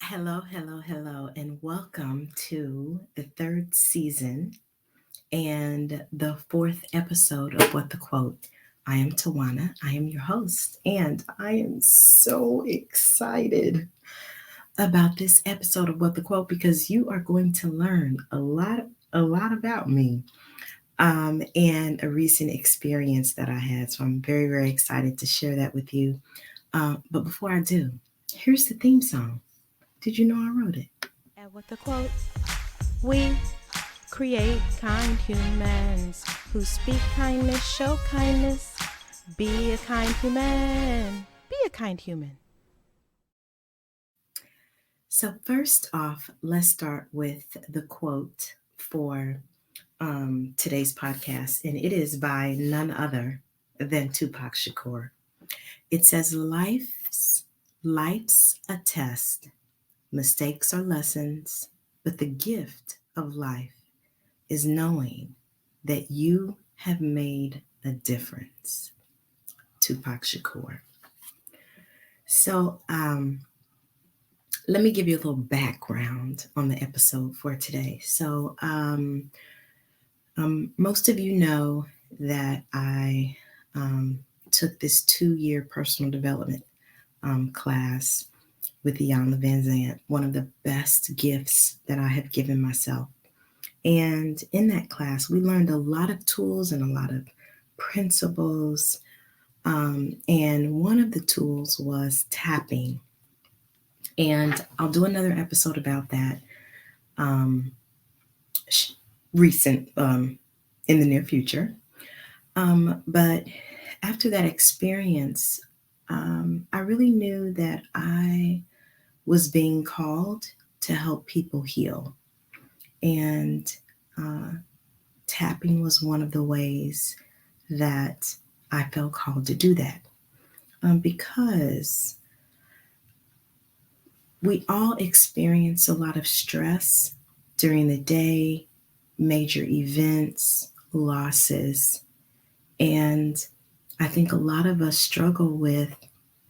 Hello, hello, hello, and welcome to the third season and the fourth episode of What the Quote. I am Tawana. I am your host, and I am so excited about this episode of What the Quote because you are going to learn a lot about me and a recent experience that I had. So I'm very, very excited to share that with you. But before I do, here's the theme song. Did you know I wrote it? And with the quote, we create kind humans who speak kindness, show kindness. Be a kind human. Be a kind human. So, first off, let's start with the quote for today's podcast, and it is by none other than Tupak Shakur. It says, life's a test, mistakes are lessons, but the gift of life is knowing that you have made a difference. Tupak Shakur. So, let me give you a little background on the episode for today. So, most of you know that I took this 2-year personal development class with Iyanla Van Zant, one of the best gifts that I have given myself. And in that class, we learned a lot of tools and a lot of principles. And one of the tools was tapping. And I'll do another episode about that recent in the near future. But after that experience, I really knew that I was being called to help people heal. And tapping was one of the ways that I felt called to do that. Because we all experience a lot of stress during the day, major events, losses, and I think a lot of us struggle with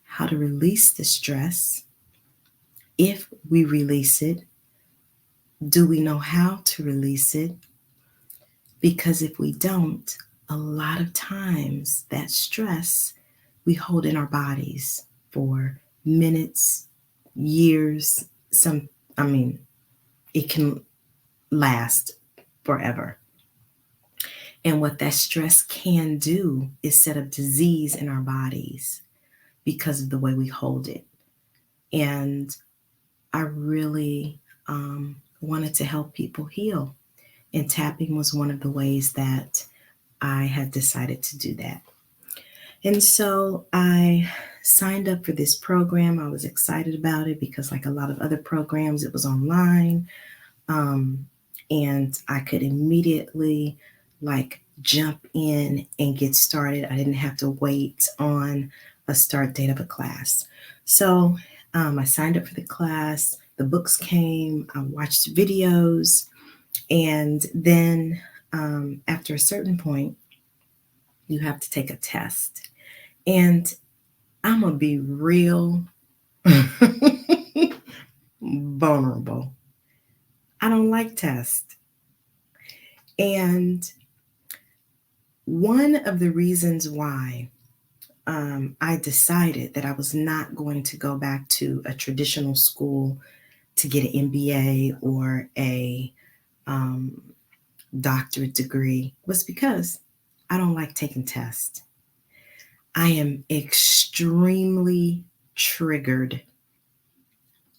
how to release the stress. If we release it, do we know how to release it? Because if we don't, a lot of times that stress we hold in our bodies for minutes, years, it can last forever. And what that stress can do is set up disease in our bodies because of the way we hold it. And I really wanted to help people heal. And tapping was one of the ways that I had decided to do that. And so I signed up for this program. I was excited about it because, like a lot of other programs, it was online. And I could immediately jump in and get started. I didn't have to wait on a start date of a class. So I signed up for the class. The books came. I watched videos. And then after a certain point, you have to take a test. And I'm going to be real vulnerable. I don't like tests. And one of the reasons why I decided that I was not going to go back to a traditional school to get an MBA or a doctorate degree was because I don't like taking tests. I am extremely triggered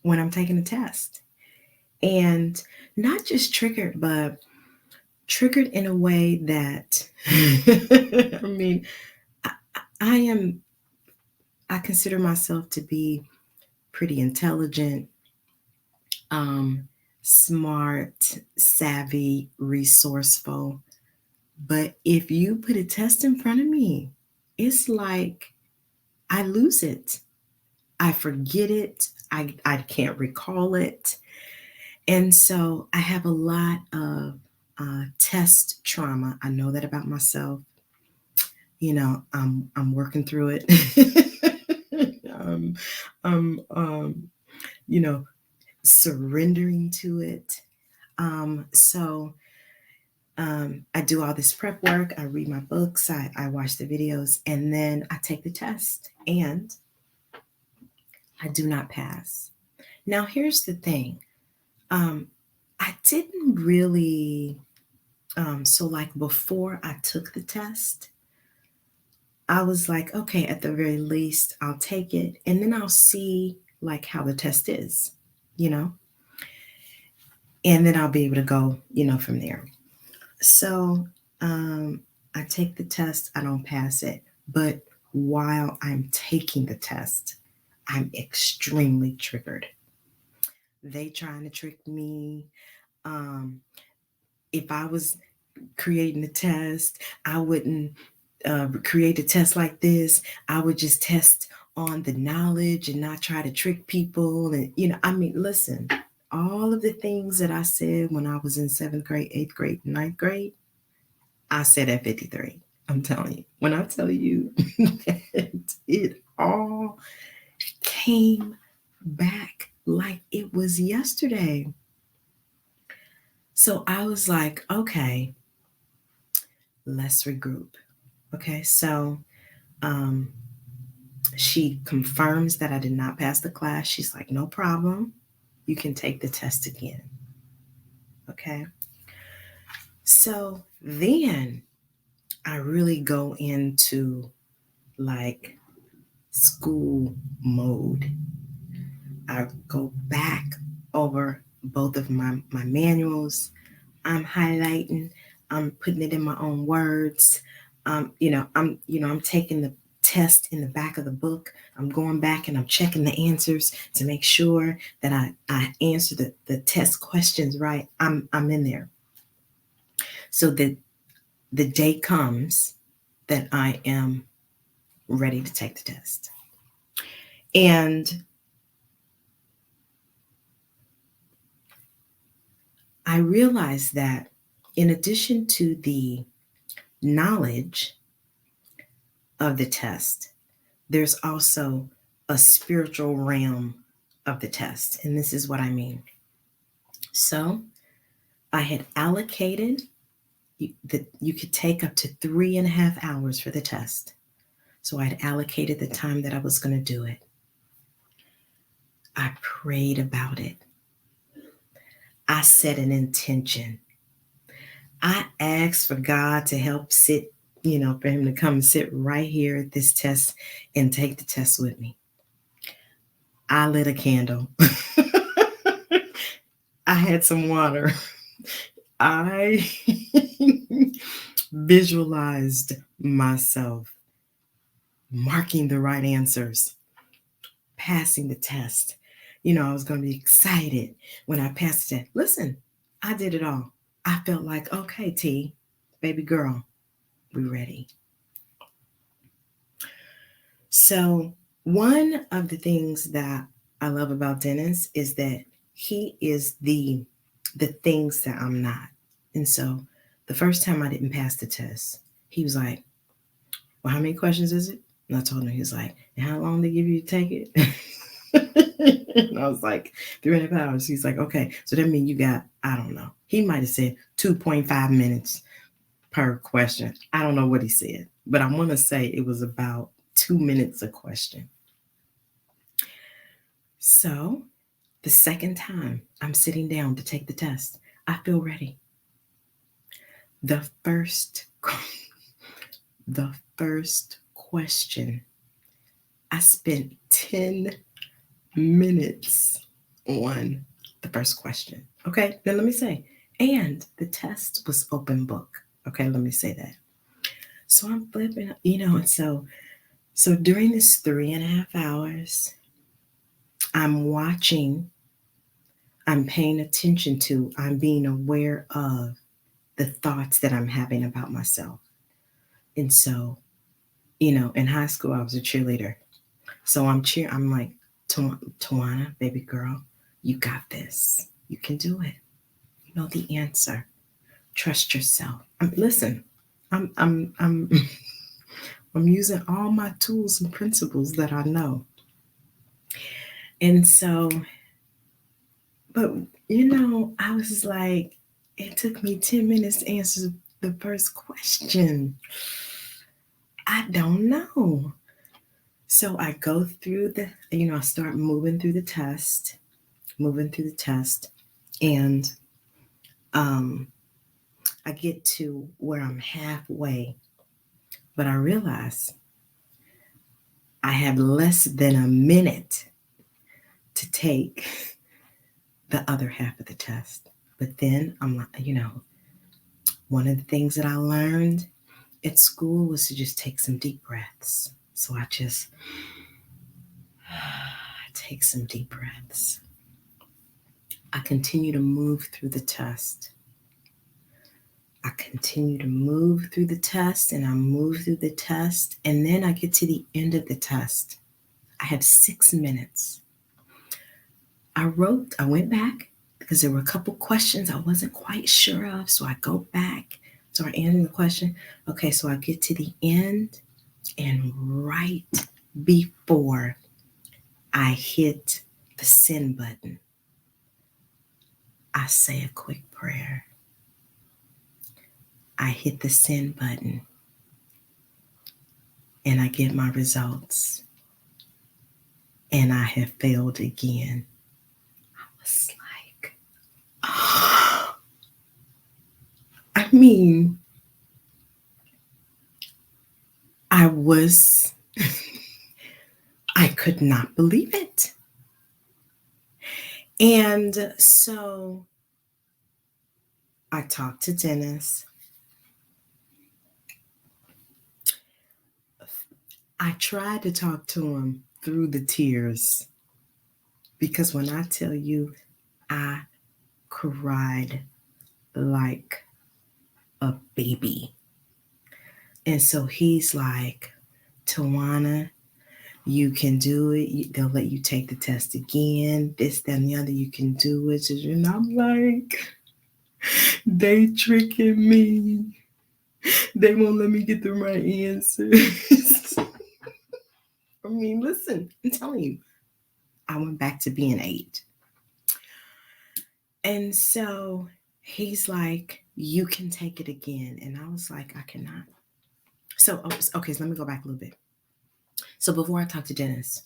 when I'm taking a test. And not just triggered, but triggered in a way that, I consider myself to be pretty intelligent, smart, savvy, resourceful. But if you put a test in front of me, it's like I lose it. I forget it. I can't recall it. And so I have a lot of test trauma. I know that about myself. I'm working through it. um, um, um, you know, surrendering to it. So I do all this prep work. I read my books. I watch the videos, and then I take the test, and I do not pass. Now, here's the thing. Um, I didn't really. So, like before I took the test, I was like, okay, at the very least, I'll take it, and then I'll see like how the test is, you know, and then I'll be able to go, from there. So I take the test, I don't pass it. But while I'm taking the test, I'm extremely triggered. They trying to trick me. Um, if I was creating a test, I wouldn't create a test like this. I would just test on the knowledge and not try to trick people. And, I mean, listen, all of the things that I said when I was in seventh grade, eighth grade, ninth grade, I said at 53. I'm telling you, when I tell you that it all came back like it was yesterday. So I was like, okay, let's regroup. Okay, so um, she confirms that I did not pass the class. She's like, no problem. You can take the test again. Okay. So then I really go into like school mode. I go back over both of my manuals. I'm highlighting, I'm putting it in my own words. I'm taking the test in the back of the book. I'm going back and I'm checking the answers to make sure that I answer the test questions right. I'm in there. So that the day comes that I am ready to take the test. And I realized that in addition to the knowledge of the test, there's also a spiritual realm of the test. And this is what I mean. So I had allocated that you could take up to 3.5 hours for the test. So I had allocated the time that I was going to do it. I prayed about it. I set an intention. I asked for God to help sit, for him to come and sit right here at this test and take the test with me. I lit a candle. I had some water. I visualized myself marking the right answers, passing the test. I was going to be excited when I passed it. Listen, I did it all. I felt like, okay, T, baby girl, we ready. So one of the things that I love about Dennis is that he is the things that I'm not. And so the first time I didn't pass the test, he was like, well, how many questions is it? And I told him, he was like, and how long they give you to take it? And I was like, 3.5 hours. He's like, okay, so that means you got, I don't know. He might have said 2.5 minutes per question. I don't know what he said, but I want to say it was about 2 minutes a question. So the second time I'm sitting down to take the test, I feel ready. The first question, I spent 10 minutes on the first question. Okay, now let me say, and the test was open book. Okay, let me say that. So I'm flipping, and so during this 3.5 hours, I'm watching, I'm paying attention to, I'm being aware of the thoughts that I'm having about myself. And so, in high school, I was a cheerleader. So I'm like, Tawana, baby girl, you got this. You can do it. You know the answer. Trust yourself. Listen, I'm I'm using all my tools and principles that I know. And so But, I was like, it took me 10 minutes to answer the first question. I don't know. So I go through I start moving through the test, and um, I get to where I'm halfway, but I realize I have less than a minute to take the other half of the test. But then I'm like, one of the things that I learned at school was to just take some deep breaths. So I just take some deep breaths. I continue to move through the test. I continue to move through the test, and I move through the test, and then I get to the end of the test. I have 6 minutes. I went back because there were a couple questions I wasn't quite sure of. So I go back, start answering the question. Okay, so I get to the end, and right before I hit the send button, I say a quick prayer. I hit the send button, and I get my results, and I have failed again. I was like, oh. I mean, I was, I could not believe it. And so I talked to Dennis. I tried to talk to him through the tears, because when I tell you, I cried like a baby. And so he's like, Tawana, you can do it. They'll let you take the test again. This, that, and the other. You can do it. And I'm like, they tricking me. They won't let me get the right answers. I mean, listen, I'm telling you, I went back to being 8. And so he's like, you can take it again. And I was like, I cannot. So, okay, so let me go back a little bit. So before I talked to Dennis,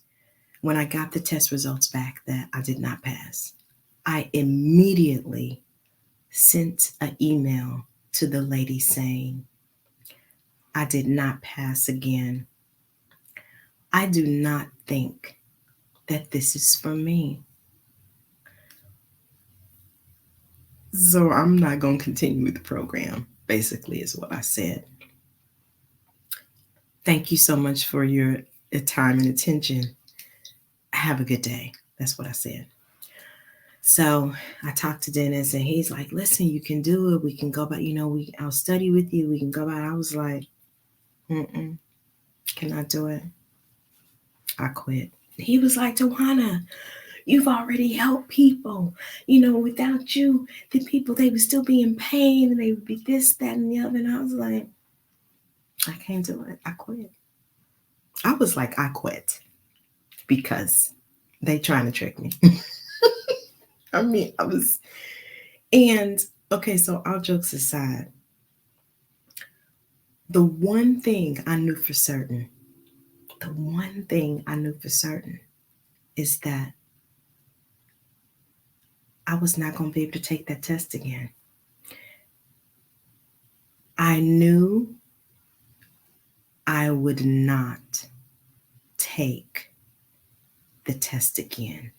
when I got the test results back that I did not pass, I immediately sent an email to the lady saying, I did not pass again. I do not think that this is for me. So I'm not going to continue with the program, basically, is what I said. Thank you so much for your time and attention. Have a good day. That's what I said. So I talked to Dennis, and he's like, listen, you can do it. We can go back, I'll study with you. We can go back. I was like, cannot do it. I quit. He was like, Tawana, you've already helped people. Without you, the people, they would still be in pain, and they would be this, that, and the other. And I was like, I can't do it. I quit. I was like, I quit because they trying to trick me. I mean, and okay, so all jokes aside, the one thing I knew for certain is that I was not going to be able to take that test again. I knew I would not take the test again.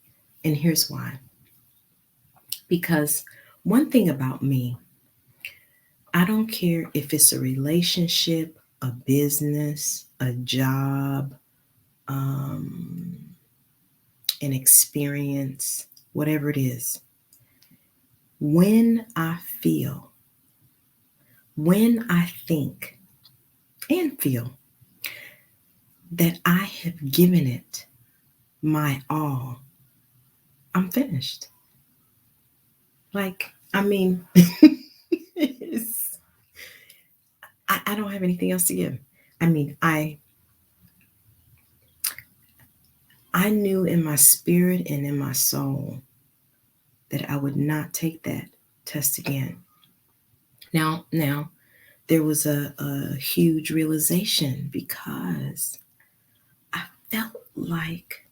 And here's why. Because one thing about me, I don't care if it's a relationship, a business, a job, an experience, whatever it is. When I think and feel that I have given it my all, I'm finished. Like, I mean, I don't have anything else to give. I mean, I knew in my spirit and in my soul that I would not take that test again. Now, there was a huge realization because I felt like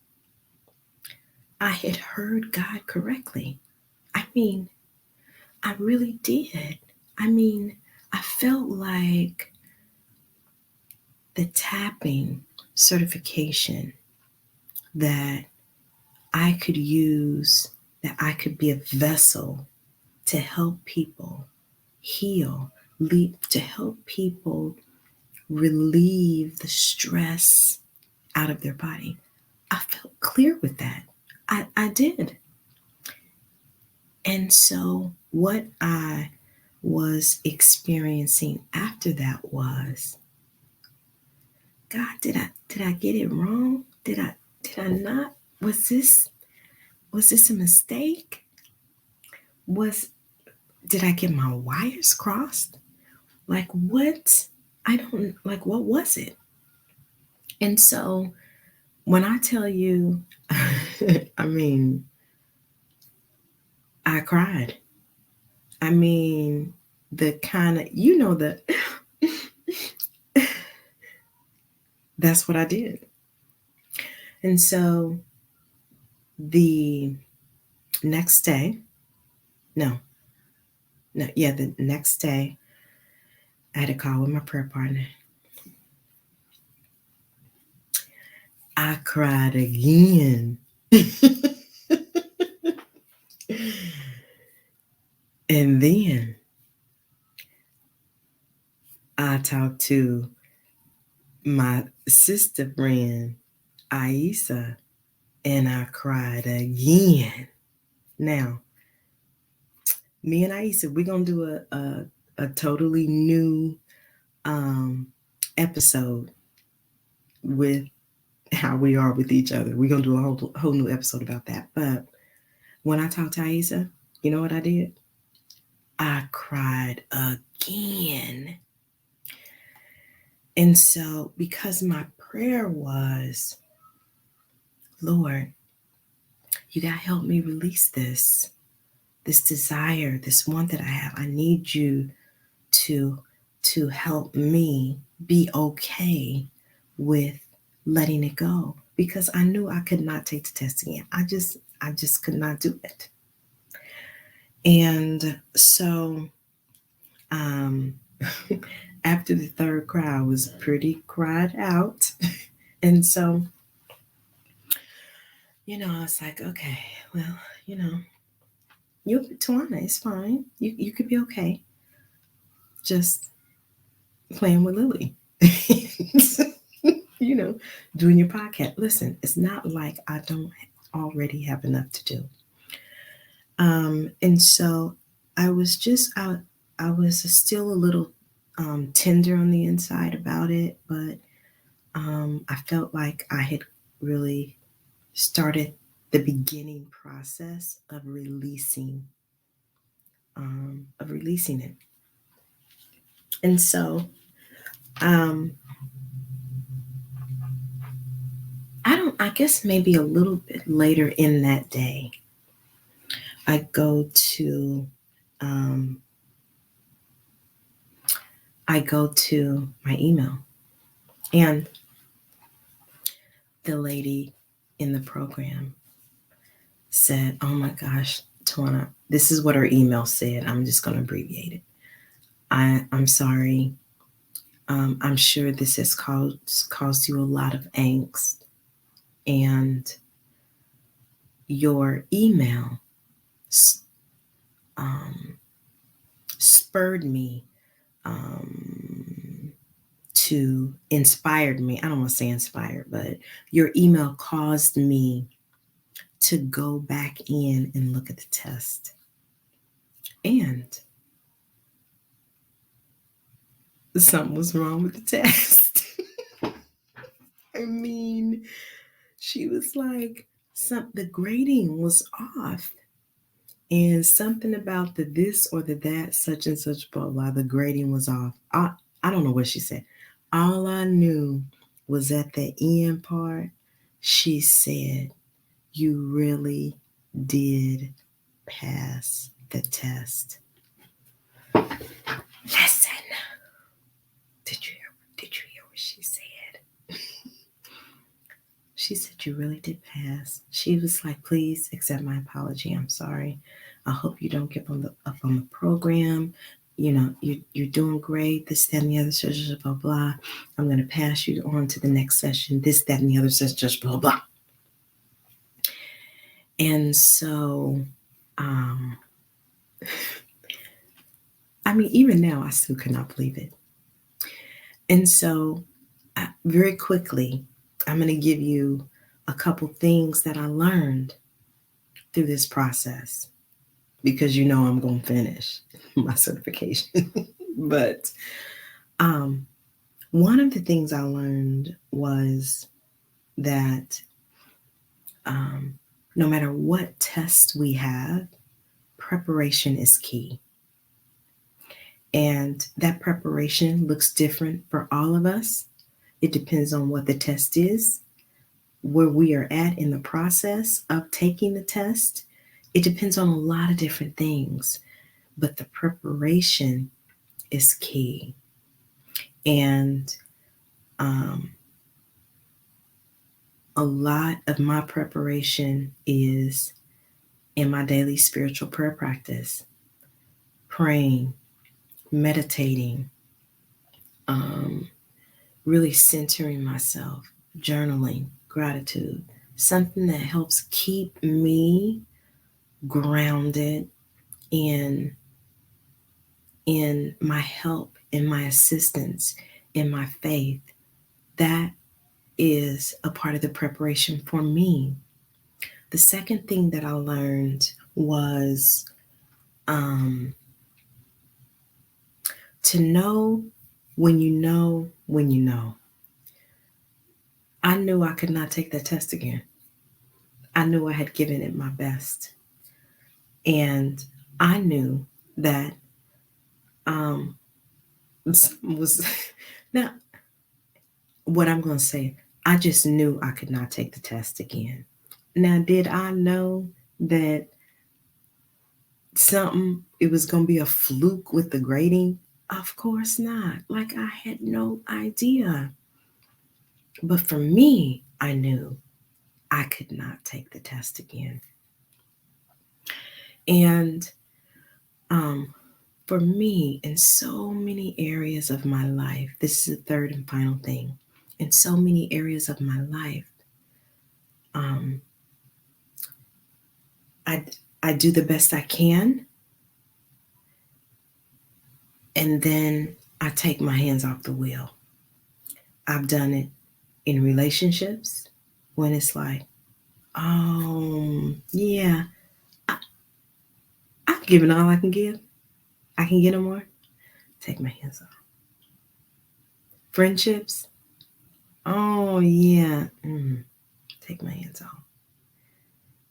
I had heard God correctly. I mean, I really did. I mean, I felt like the tapping certification that I could use, that I could be a vessel to help people heal, to help people relieve the stress out of their body. I felt clear with that. I did. And so what I was experiencing after that was, God, did I get it wrong? Did I not? Was this a mistake? Was did I get my wires crossed? Like what? I don't like what was it? And so when I tell you, I mean, I cried. I mean, the kind of, the that's what I did. And so the next day, the next day, I had a call with my prayer partner. I cried again. And then I talked to my sister friend, Aisa, and I cried again. Now, me and Aisa, we're going to do a totally new episode with how we are with each other. We're going to do a whole new episode about that. But when I talked to Aisa, you know what I did? I cried again. And so, because my prayer was, Lord, you got to help me release this desire, this want that I have. I need you to help me be okay with letting it go, because I knew I could not take the test again. I just could not do it. And so after the third cry, I was pretty cried out. And so, I was like, okay, well, you, Tawana, it's fine. You could be okay. Just playing with Lily. Doing your podcast. Listen, it's not like I don't already have enough to do. And so I was still a little tender on the inside about it, but I felt like I had really started the beginning process of releasing it. And so I guess maybe a little bit later in that day, I go to my email, and the lady in the program said, oh my gosh, Tawana, this is what her email said. I'm just going to abbreviate it. I'm sorry. I'm sure this has caused you a lot of angst, and your email spurred me to inspired me. I don't want to say inspired, but your email caused me to go back in and look at the test. And something was wrong with the test. I mean, she was like, the grading was off. And something about the this or the that, such and such, blah, blah, the grading was off. I don't know what she said. All I knew was at the end part, she said, you really did pass the test. Listen. Did you hear what she said? She said you really did pass. She was like, please accept my apology. I'm sorry. I hope you don't give up on the program. You know, you're doing great. This, that, and the other, blah, blah. I'm going to pass you on to the next session. This, that, and the other, blah, blah. And so, I mean, even now, I still cannot believe it. And so, very quickly, I'm going to give you a couple things that I learned through this process, because you know I'm going to finish my certification. But one of the things I learned was that no matter what test we have, preparation is key. And that preparation looks different for all of us. It depends on what the test is, where we are at in the process of taking the test. It depends on a lot of different things, but the preparation is key. And a lot of my preparation is in my daily spiritual prayer practice, praying, meditating, really centering myself, journaling, gratitude, something that helps keep me grounded in my help, in my assistance, in my faith. That is a part of the preparation for me. The second thing that I learned was to know when you know when you know. I knew I could not take that test again. I knew I had given it my best. And I knew that was now what I'm going to say. I just knew I could not take the test again. Now, did I know that it was going to be a fluke with the grading? Of course not. Like, I had no idea. But for me, I knew I could not take the test again. And for me, in so many areas of my life, this is the third and final thing. In so many areas of my life, I do the best I can, and then I take my hands off the wheel. I've done it in relationships when it's like, yeah, I've given all I can give. I can get no more. Take my hands off. Friendships, yeah, take my hands off.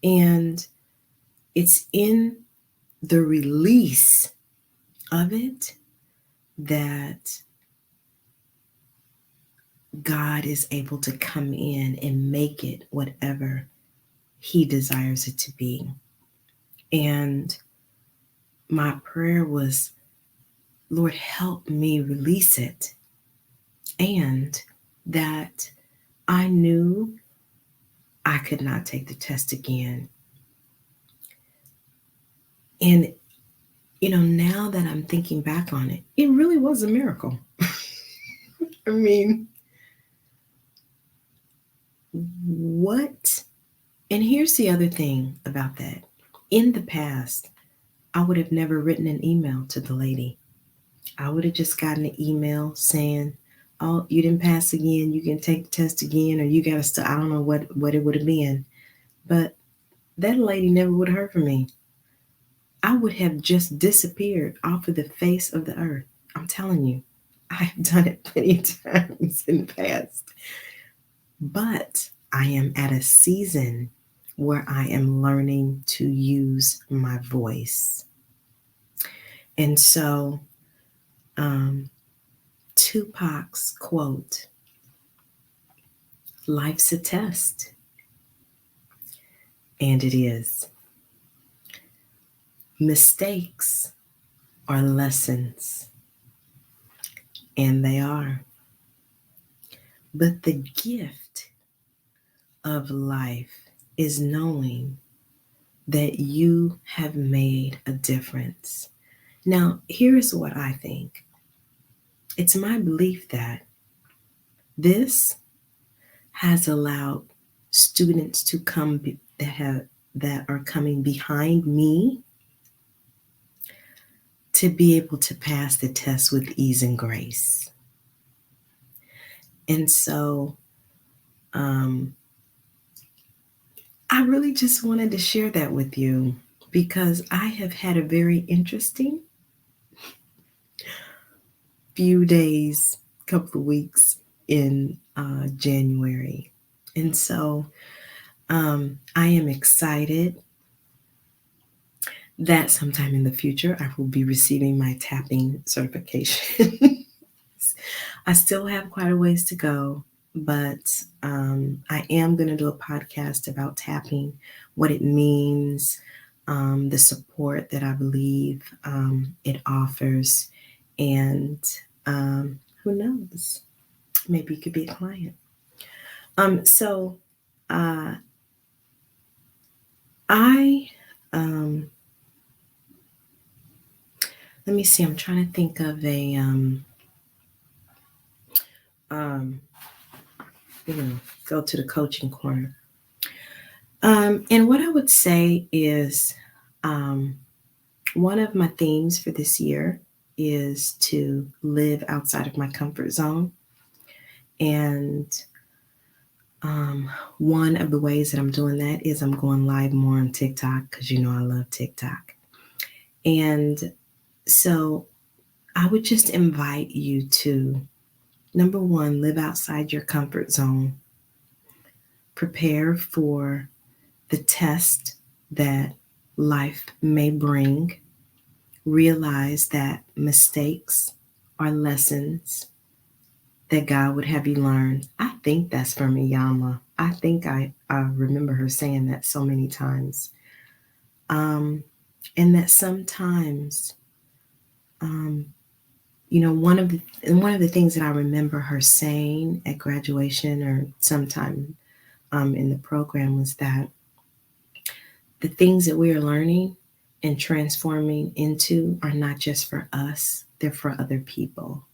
And it's in the release of it that God is able to come in and make it whatever He desires it to be. And my prayer was, Lord, help me release it. And that I knew I could not take the test again. And, now that I'm thinking back on it, it really was a miracle. I mean, what? And here's the other thing about that. In the past, I would have never written an email to the lady. I would have just gotten an email saying, oh, you didn't pass again, you can take the test again, or you got to I don't know what it would have been. But that lady never would have heard from me. I would have just disappeared off of the face of the earth. I'm telling you, I've done it plenty of times in the past. But I am at a season where I am learning to use my voice. And so, Tupak's quote, life's a test. And it is. Mistakes are lessons, and they are. But the gift of life is knowing that you have made a difference. Now, here's what I think. It's my belief that this has allowed students to come that are coming behind me to be able to pass the test with ease and grace. And so I really just wanted to share that with you because I have had a very interesting few days, couple of weeks in January. And so I am excited that sometime in the future I will be receiving my tapping certification. I still have quite a ways to go, but I am going to do a podcast about tapping, what it means, the support that I believe it offers, and who knows, maybe you could be a client. So I let me see. I'm trying to think of a go to the coaching corner. And what I would say is one of my themes for this year is to live outside of my comfort zone. And one of the ways that I'm doing that is I'm going live more on TikTok because you know I love TikTok. And so I would just invite you to, number one, live outside your comfort zone. Prepare for the test that life may bring. Realize that mistakes are lessons that God would have you learn. I think that's from Iyama. I think I remember her saying that so many times. And that sometimes, one of the things that I remember her saying at graduation or sometime in the program was that the things that we are learning and transforming into are not just for us, they're for other people.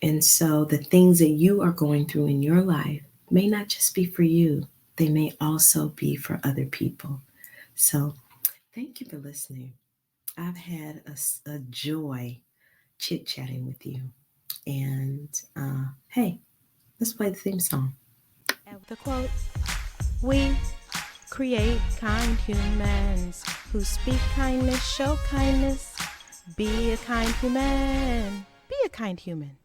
And so the things that you are going through in your life may not just be for you, they may also be for other people. So thank you for listening. I've had a joy chit-chatting with you. And hey, let's play the theme song. The quote, we create kind humans who speak kindness, show kindness, be a kind human. Be a kind human.